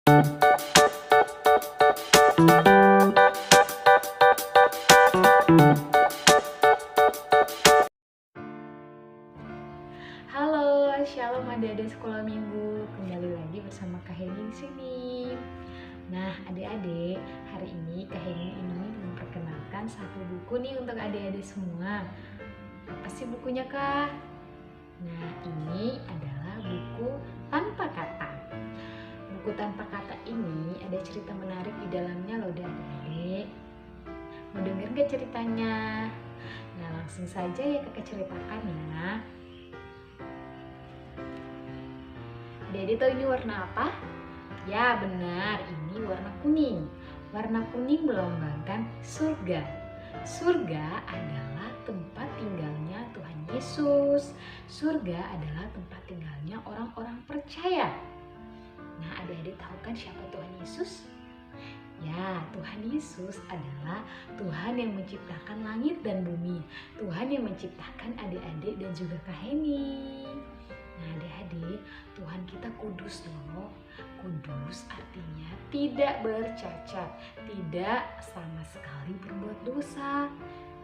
Halo, shalom adik-adik sekolah minggu. Kembali lagi bersama Kak Heni di sini. Nah, adik-adik, hari ini Kak Heni ingin memperkenalkan satu buku nih untuk adik-adik semua. Apa sih bukunya, Kak? Nah, ini adalah buku tanpa kata. Buku tanpa kata ini ada cerita menarik di dalamnya loh, adik-adik. Mau denger gak ceritanya? Nah, langsung saja ya Kakak ceritakan ya. Adik-adik tahu ini warna apa? Ya benar, ini warna kuning. Warna kuning melambangkan surga. Surga adalah tempat tinggalnya Tuhan Yesus. Surga adalah tempat tinggalnya orang-orang percaya. Nah, adik-adik tahu kan siapa Tuhan Yesus? Ya, Tuhan Yesus adalah Tuhan yang menciptakan langit dan bumi. Tuhan yang menciptakan adik-adik dan juga Kak Heni. Nah, adik-adik, Tuhan kita kudus loh. Kudus artinya tidak bercacat, tidak sama sekali berbuat dosa.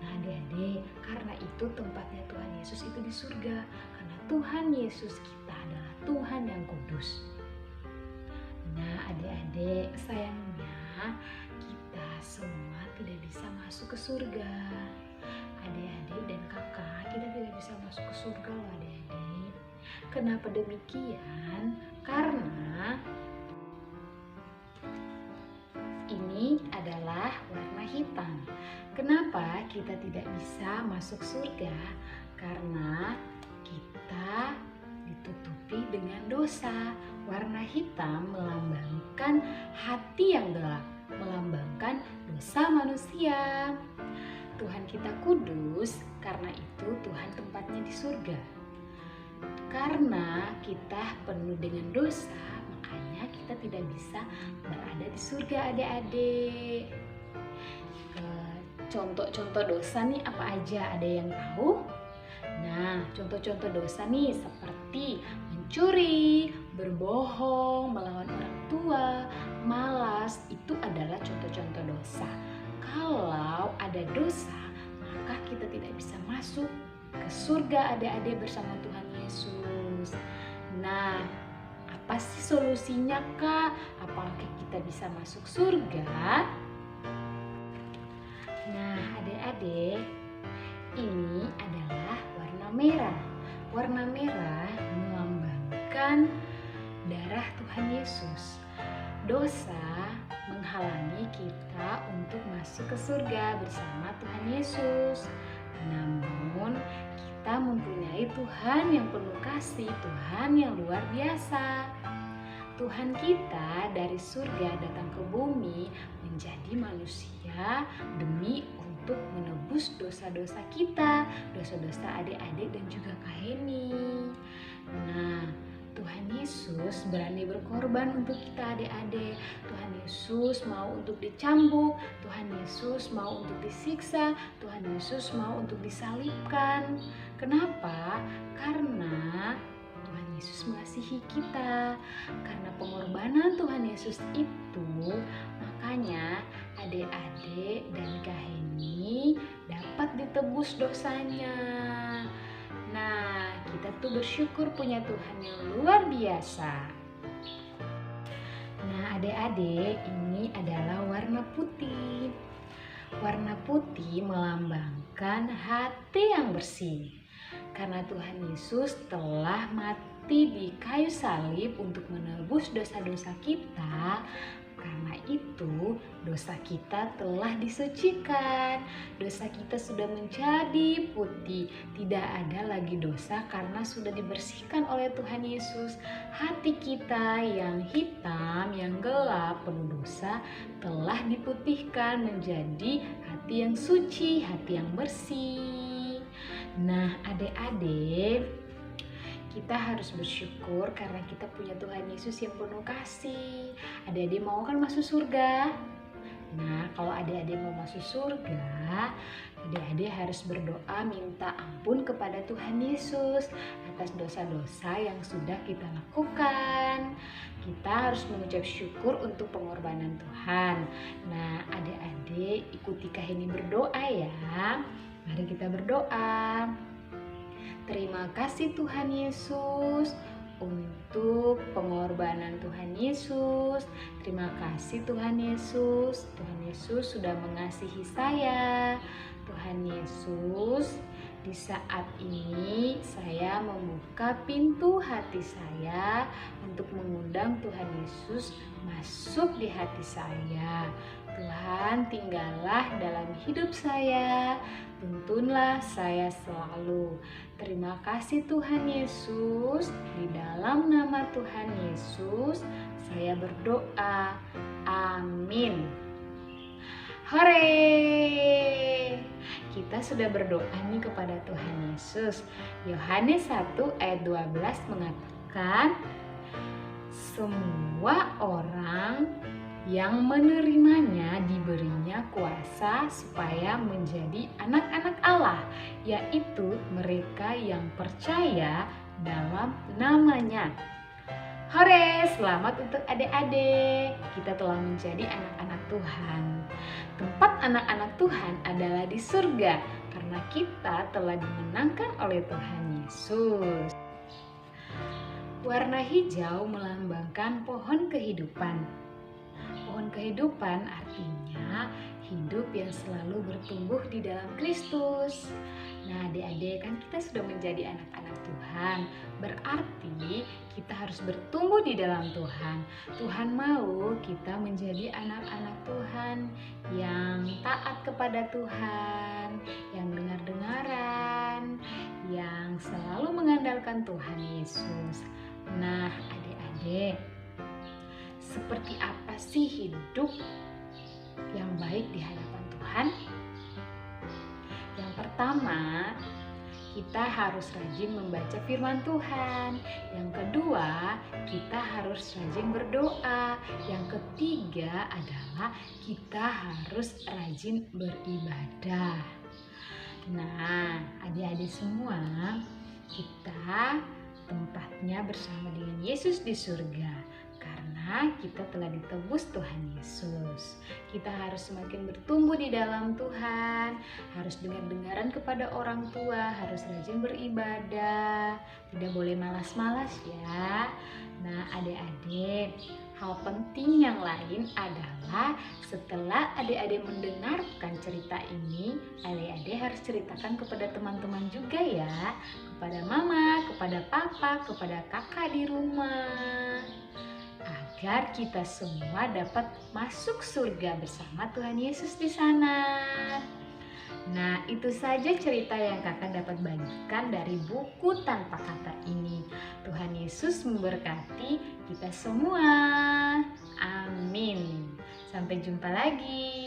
Nah, adik-adik, karena itu tempatnya Tuhan Yesus itu di surga. Karena Tuhan Yesus kita adalah Tuhan yang kudus. Nah, adik-adik, sayangnya kita semua tidak bisa masuk ke surga. Adik-adik dan kakak, kita tidak bisa masuk ke surga loh adik-adik. Kenapa demikian? Karena ini adalah warna hitam. Kenapa kita tidak bisa masuk surga? Karena kita ditutupi dengan dosa. Warna hitam melambangkan hati yang gelap, melambangkan dosa manusia. Tuhan kita kudus, karena itu Tuhan tempatnya di surga. Karena kita penuh dengan dosa, makanya kita tidak bisa berada di surga adik-adik. Contoh-contoh dosa nih apa aja, ada yang tahu? Nah, contoh-contoh dosa nih seperti mencuri, berbohong, melawan orang tua, malas, itu adalah contoh-contoh dosa. Kalau ada dosa, maka kita tidak bisa masuk ke surga adik-adik bersama Tuhan Yesus. Nah, apa sih solusinya Kak? Apakah kita bisa masuk surga? Nah, adik-adik, ini adalah warna merah. Warna merah melambangkan darah Tuhan Yesus. Dosa menghalangi kita untuk masuk ke surga bersama Tuhan Yesus. Namun, kita mempunyai Tuhan yang penuh kasih, Tuhan yang luar biasa. Tuhan kita dari surga datang ke bumi menjadi manusia demi untuk menebus dosa-dosa kita, dosa-dosa adik-adik dan juga Kak Heni. Nah, Tuhan Yesus berani berkorban untuk kita adik-adik. Tuhan Yesus mau untuk dicambuk, Tuhan Yesus mau untuk disiksa, Tuhan Yesus mau untuk disalibkan. Kenapa? Karena Tuhan Yesus mengasihi kita. Karena pengorbanan Tuhan Yesus itu, makanya adik-adik dan Kak Heni dapat ditebus dosanya. Nah, kita tuh bersyukur punya Tuhan yang luar biasa. Nah, adik-adik, ini adalah warna putih. Warna putih melambangkan hati yang bersih. Karena Tuhan Yesus telah mati di kayu salib untuk menebus dosa-dosa kita, karena itu dosa kita telah disucikan. Dosa kita sudah menjadi putih. Tidak ada lagi dosa karena sudah dibersihkan oleh Tuhan Yesus. Hati kita yang hitam, yang gelap, penuh dosa telah diputihkan menjadi hati yang suci, hati yang bersih. Nah, adik-adik, kita harus bersyukur karena kita punya Tuhan Yesus yang penuh kasih. Adik-adik mau kan masuk surga? Nah, kalau adik-adik mau masuk surga, adik-adik harus berdoa minta ampun kepada Tuhan Yesus atas dosa-dosa yang sudah kita lakukan. Kita harus mengucap syukur untuk pengorbanan Tuhan. Nah, adik-adik ikuti Kak Heni berdoa ya. Mari kita berdoa. Terima kasih Tuhan Yesus untuk pengorbanan Tuhan Yesus. Terima kasih Tuhan Yesus. Tuhan Yesus sudah mengasihi saya. Tuhan Yesus, di saat ini saya membuka pintu hati saya untuk mengundang Tuhan Yesus masuk di hati saya. Tuhan, tinggallah dalam hidup saya, tuntunlah saya selalu. Terima kasih Tuhan Yesus, di dalam nama Tuhan Yesus saya berdoa. Amin. Hore! Kita sudah berdoa nih kepada Tuhan Yesus. Yohanes 1 ayat 12 mengatakan, semua orang yang menerimanya diberinya kuasa supaya menjadi anak-anak Allah, yaitu mereka yang percaya dalam namanya. Hore, selamat untuk adik-adik. Kita telah menjadi anak-anak Tuhan. Tempat anak-anak Tuhan adalah di surga karena kita telah dimenangkan oleh Tuhan Yesus. Warna hijau melambangkan pohon kehidupan. Pohon kehidupan artinya hidup yang selalu bertumbuh di dalam Kristus. Nah, adik-adik, kan kita sudah menjadi anak-anak Tuhan. Berarti kita harus bertumbuh di dalam Tuhan. Tuhan mau kita menjadi anak-anak Tuhan yang taat kepada Tuhan, yang dengar-dengaran, yang selalu mengandalkan Tuhan Yesus. Nah, adik-adik, seperti apa sih hidup yang baik di hadapan Tuhan? Yang pertama, kita harus rajin membaca firman Tuhan. Yang kedua, kita harus rajin berdoa. Yang ketiga adalah kita harus rajin beribadah. Nah, adik-adik semua, kita tempatnya bersama dengan Yesus di surga karena kita telah ditebus Tuhan Yesus. Kita harus semakin bertumbuh di dalam Tuhan, harus dengar-dengaran kepada orang tua, harus rajin beribadah, tidak boleh malas-malas ya. Nah, adik-adik, hal penting yang lain adalah setelah adik-adik mendengarkan cerita ini, adik-adik harus ceritakan kepada teman-teman juga ya, kepada mama, kepada papa, kepada kakak di rumah, agar kita semua dapat masuk surga bersama Tuhan Yesus di sana. Nah, itu saja cerita yang kakak dapat bagikan dari buku tanpa kata ini. Tuhan Yesus memberkati kita semua. Amin. Sampai jumpa lagi.